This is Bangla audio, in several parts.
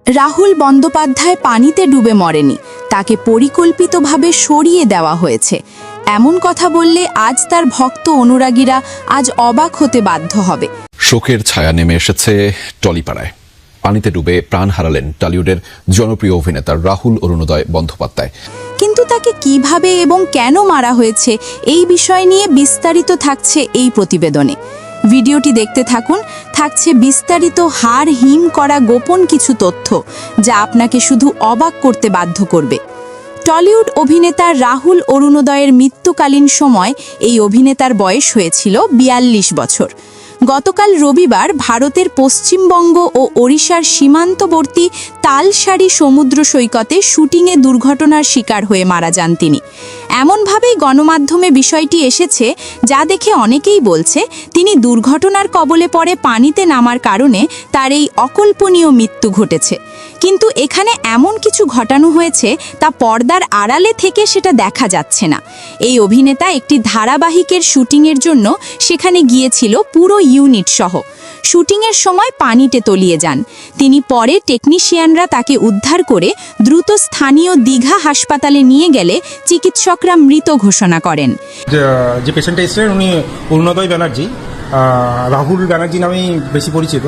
রাহুল বন্দ্যোপাধ্যায় পানিতে ডুবে মরেনি, তাকে পরিকল্পিতভাবে সরিয়ে দেওয়া হয়েছে। এমন কথা বললে আজ তার ভক্ত অনুরাগীরা আজ অবাক হতে বাধ্য হবে। শোকের ছায়া নেমে এসেছে টলিপাড়ায়। পানিতে ডুবে প্রাণ হারালেন টলিউডের জনপ্রিয় অভিনেতা রাহুল অরুণোদয় বন্দ্যোপাধ্যায়। কিন্তু তাকে কিভাবে এবং কেন মারা হয়েছে এই বিষয় নিয়ে বিস্তারিত থাকছে এই প্রতিবেদনে। ভিডিওটি দেখতে থাকুন, থাকছে বিস্তারিত হাড় হিম করা গোপন কিছু তথ্য যা আপনাকে শুধু অবাক করতে বাধ্য করবে। টলিউড অভিনেতা রাহুল অরুণোদয়ের মৃত্যুকালীন সময় এই অভিনেতার বয়স হয়েছিল ৪২ বছর। গতকাল রবিবার ভারতের পশ্চিমবঙ্গ ও ওড়িশার সীমান্তবর্তী তালসারি সমুদ্র সৈকতে শুটিংয়ে দুর্ঘটনার শিকার হয়ে মারা যান তিনি। এমনভাবেই গণমাধ্যমে বিষয়টি এসেছে, যা দেখে অনেকেই বলছে তিনি দুর্ঘটনার কবলে পড়ে পানিতে নামার কারণে তার এই অকল্পনীয় মৃত্যু ঘটেছে। কিন্তু এখানে এমন কিছু ঘটানো হয়েছে তা পর্দার আড়ালে থেকে সেটা দেখা যাচ্ছে না। এই অভিনেতা একটি ধারাবাহিকের শুটিংয়ের জন্য সেখানে গিয়েছিল পুরো ইউনিট সহ। শুটিংয়ের সময় পানিতে তলিয়ে যান তিনি। পরে টেকনিশিয়ানরা তাকে উদ্ধার করে দ্রুত স্থানীয় দীঘা হাসপাতালে নিয়ে গেলে চিকিৎসকরা মৃত ঘোষণা করেন। যে পেশেন্টটা এসেছিলেন উনি অরুণোদয় ব্যানার্জি, রাহুল ব্যানার্জি নামেই বেশি পরিচিত।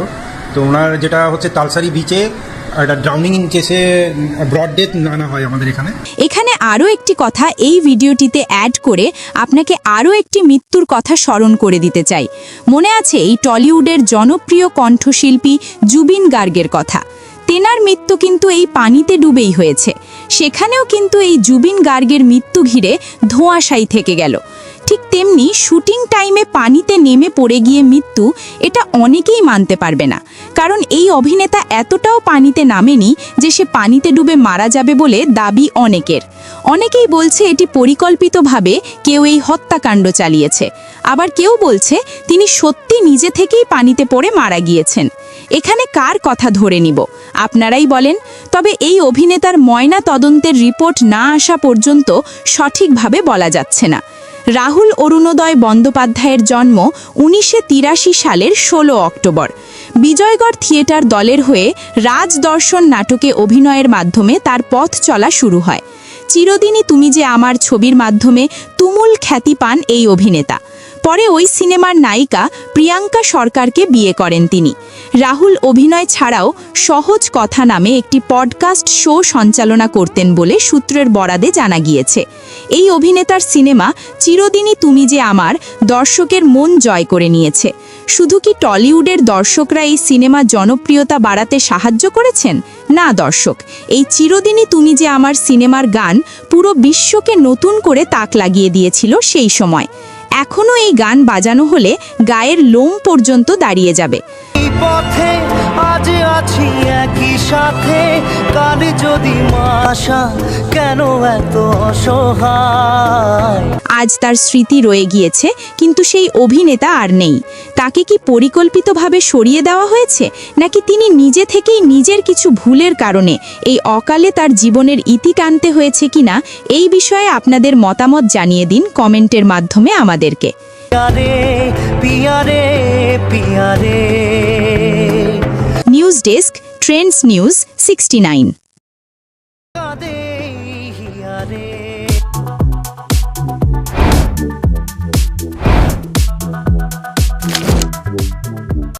তো ওনার যেটা হচ্ছে তালসারি বিচে একটা ড্রাউনিং কেসে ব্রড ডেথ আনা হয় আমাদের এখানে। আরও একটি কথা এই ভিডিওটিতে অ্যাড করে আপনাকে আরও একটি মৃত্যুর কথা স্মরণ করে দিতে চাই। মনে আছে এই টলিউডের জনপ্রিয় কণ্ঠশিল্পী জুবিন গার্গের কথা। তেনার মৃত্যু কিন্তু এই পানিতে ডুবেই হয়েছে। সেখানেও কিন্তু এই জুবিন গার্গের মৃত্যু ঘিরে ধোঁয়াশাই থেকে গেল। ঠিক তেমনি শুটিং টাইমে পানিতে নেমে পড়ে গিয়ে মৃত্যু, এটা অনেকেই মানতে পারবে না। কারণ এই অভিনেতা এতটাও পানিতে নামেনি যে সে পানিতে ডুবে মারা যাবে বলে দাবি অনেকের। অনেকেই বলছে এটি পরিকল্পিতভাবে কেউ এই হত্যাকাণ্ড চালিয়েছে। আবার কেউ বলছে তিনি সত্যি নিজে থেকেই পানিতে পড়ে মারা গিয়েছেন। এখানে কার কথা ধরে নিব আপনারাই বলেন। তবে এই অভিনেতার ময়না তদন্তের রিপোর্ট না আসা পর্যন্ত সঠিকভাবে বলা যাচ্ছে না। রাহুল অরুণোদয় বন্দ্যোপাধ্যায়ের জন্ম ১৯৮৩ সালের ১৬ অক্টোবর। বিজয়গড় থিয়েটার দলের হয়ে রাজদর্শন নাটকে অভিনয়ের মাধ্যমে তার পথ চলা শুরু হয়। চিরদিনই তুমি যে আমার ছবির মাধ্যমে তুমুল খ্যাতি পান এই অভিনেতা। পরে ওই সিনেমার নায়িকা প্রিয়াঙ্কা সরকারকে বিয়ে করেন তিনি। রাহুল অভিনয় ছাড়াও সহজ কথা নামে একটি পডকাস্ট শো সঞ্চালনা করতেন বলে সূত্রের বরাদে জানা গিয়েছে। এই অভিনেতার সিনেমা চিরদিনই তুমি যে আমার দর্শকের মন জয় করে নিয়েছে। শুধু কি টলিউডের দর্শকরা এই সিনেমা জনপ্রিয়তা বাড়াতে সাহায্য করেছেন? না দর্শক, এই চিরদিনই তুমি যে আমার সিনেমার গান পুরো বিশ্বকে নতুন করে তাক লাগিয়ে দিয়েছিল সেই সময়। এখনও এই গান বাজানো হলে গায়ের লোম পর্যন্ত দাঁড়িয়ে যাবে। পথে আজ আছি একই সাথে, কাল যদি মাশা কেন এত অসহায়। আজ তার স্মৃতি রয়ে গিয়েছে, কিন্তু সেই অভিনেতা আর নেই। তাকে কি পরিকল্পিতভাবে সরিয়ে দেওয়া হয়েছে, নাকি তিনি নিজে থেকেই নিজের কিছু ভুলের কারণে এই অকালে তার জীবনের ইতি টানতে হয়েছে কিনা, এই বিষয়ে আপনাদের মতামত জানিয়ে দিন কমেন্টের মাধ্যমে আমাদেরকে। News desk, Trends news 69।